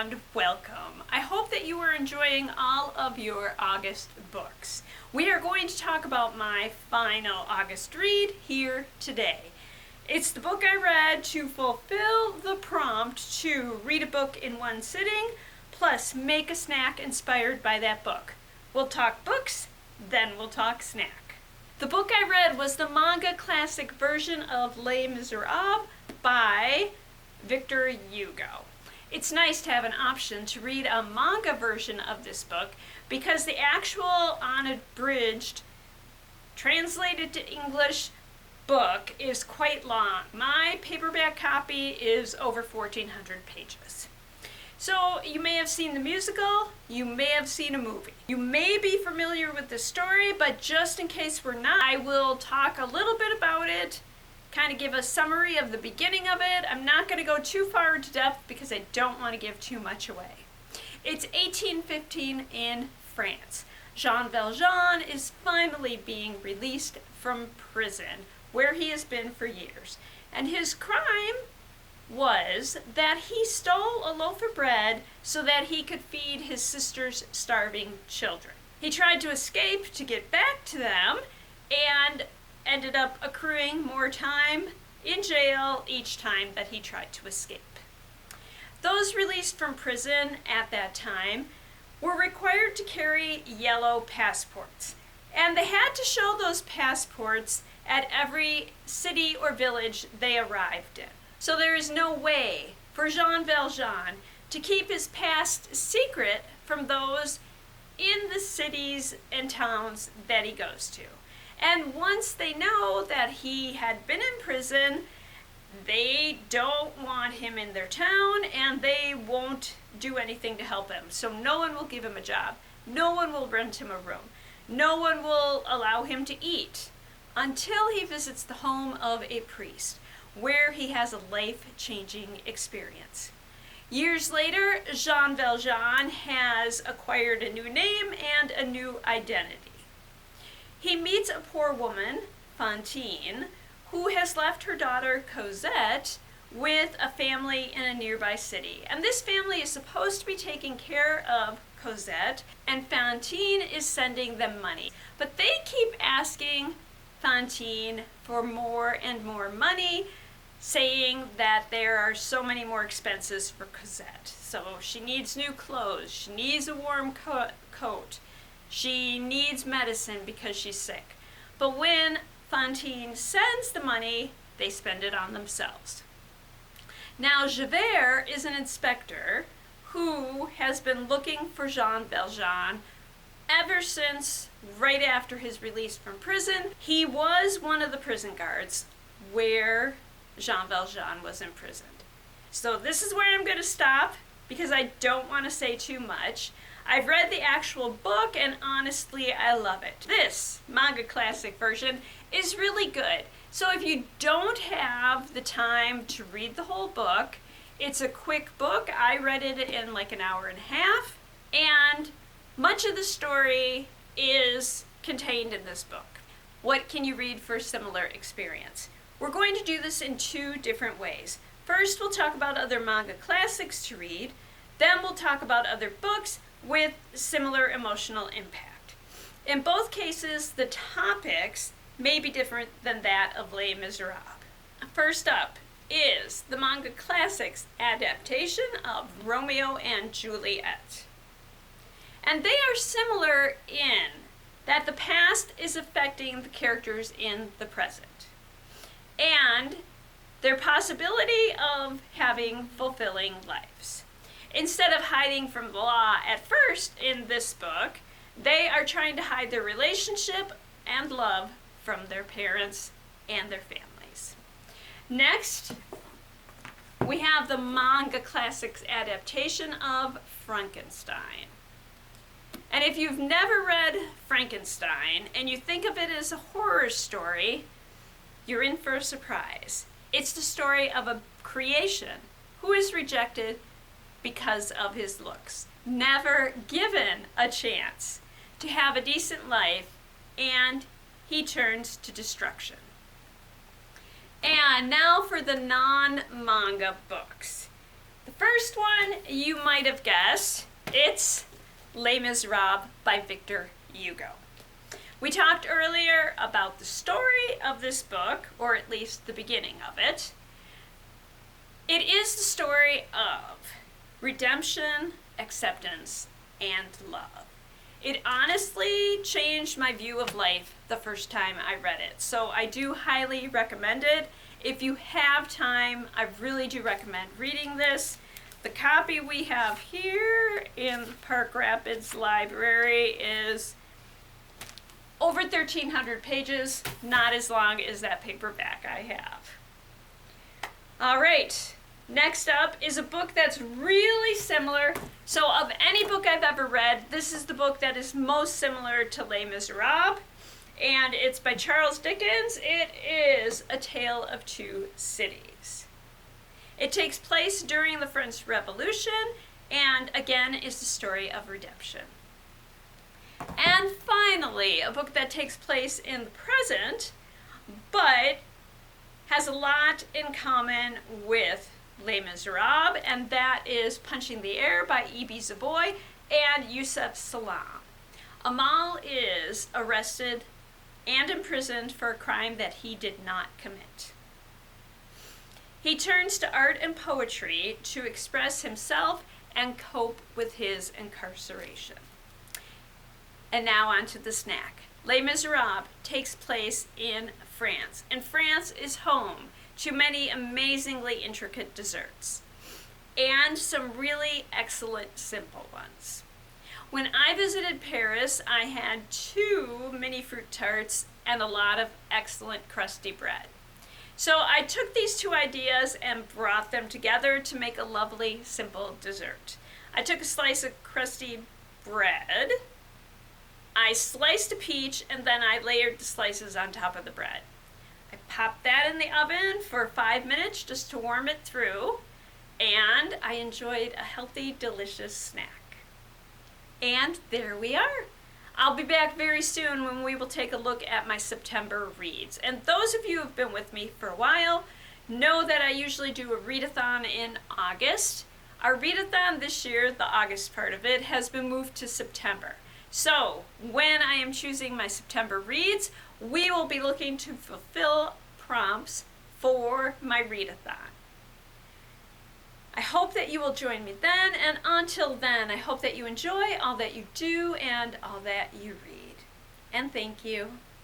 and welcome. I hope that you are enjoying all of your August books. We are going to talk about my final August read here today. It's the book I read to fulfill the prompt to read a book in one sitting, plus make a snack inspired by that book. We'll talk books, then we'll talk snack. The book I read was the Manga Classic version of Les Misérables by Victor Hugo. It's nice to have an option to read a manga version of this book because the actual unabridged, translated to English book is quite long. My paperback copy is over 1,400 pages. So you may have seen the musical, you may have seen a movie. You may be familiar with the story, but just in case we're not, I will talk a little bit about it, kind of give a summary of the beginning of it. I'm not going to go too far into depth because I don't want to give too much away. It's 1815 in France. Jean Valjean is finally being released from prison, where he has been for years. And his crime was that he stole a loaf of bread so that he could feed his sister's starving children. He tried to escape to get back to them and ended up accruing more time in jail each time that he tried to escape. Those released from prison at that time were required to carry yellow passports, and they had to show those passports at every city or village they arrived in. So there is no way for Jean Valjean to keep his past secret from those in the cities and towns that he goes to. And once they know that he had been in prison, they don't want him in their town and they won't do anything to help him. So no one will give him a job. No one will rent him a room. No one will allow him to eat until he visits the home of a priest, where he has a life-changing experience. Years later, Jean Valjean has acquired a new name and a new identity. He meets a poor woman, Fantine, who has left her daughter Cosette with a family in a nearby city. And this family is supposed to be taking care of Cosette, and Fantine is sending them money. But they keep asking Fantine for more and more money, saying that there are so many more expenses for Cosette. So she needs new clothes, she needs a warm coat, she needs medicine because she's sick. But when Fantine sends the money, they spend it on themselves. Now Javert is an inspector who has been looking for Jean Valjean ever since right after his release from prison. He was one of the prison guards where Jean Valjean was imprisoned. So this is where I'm going to stop because I don't want to say too much. I've read the actual book and honestly I love it. This Manga Classic version is really good. So if you don't have the time to read the whole book, it's a quick book. I read it in like an hour and a half, and much of the story is contained in this book. What can you read for a similar experience? We're going to do this in two different ways. First, we'll talk about other manga classics to read. Then we'll talk about other books with similar emotional impact. In both cases, the topics may be different than that of Les Misérables. First up is the Manga Classics adaptation of Romeo and Juliet. And they are similar in that the past is affecting the characters in the present, and their possibility of having fulfilling lives. Instead of hiding from the law at first in this book, they are trying to hide their relationship and love from their parents and their families. Next, we have the Manga Classics adaptation of Frankenstein. And if you've never read Frankenstein and you think of it as a horror story, you're in for a surprise. It's the story of a creation who is rejected because of his looks, never given a chance to have a decent life, and he turns to destruction. And now for the non-manga books. The first one you might have guessed, it's Les Misérables by Victor Hugo. We talked earlier about the story of this book, or at least the beginning of it. It is the story of redemption, acceptance, and love. It honestly changed my view of life the first time I read it, so I do highly recommend it. If you have time, I really do recommend reading this. The copy we have here in Park Rapids Library is over 1,300 pages, not as long as that paperback I have. All right, next up is a book that's really similar. So of any book I've ever read, this is the book that is most similar to Les Misérables, and it's by Charles Dickens. It is A Tale of Two Cities. It takes place during the French Revolution, and again is the story of redemption. And finally, a book that takes place in the present, but has a lot in common with Les Misérables, and that is Punching the Air by E.B. Zoboi and Yusef Salaam. Amal is arrested and imprisoned for a crime that he did not commit. He turns to art and poetry to express himself and cope with his incarceration. And now on to the snack. Les Misérables takes place in France, and France is home to many amazingly intricate desserts and some really excellent simple ones. When I visited Paris, I had 2 mini fruit tarts and a lot of excellent crusty bread. So I took these 2 ideas and brought them together to make a lovely simple dessert. I took a slice of crusty bread, I sliced a peach, and then I layered the slices on top of the bread. I popped that in the oven for 5 minutes just to warm it through, and I enjoyed a healthy, delicious snack. And there we are. I'll be back very soon when we will take a look at my September reads. And those of you who have been with me for a while know that I usually do a readathon in August. Our readathon this year, the August part of it, has been moved to September. So when I am choosing my September reads, we will be looking to fulfill prompts for my readathon. I hope that you will join me then, and until then, I hope that you enjoy all that you do and all that you read. And thank you.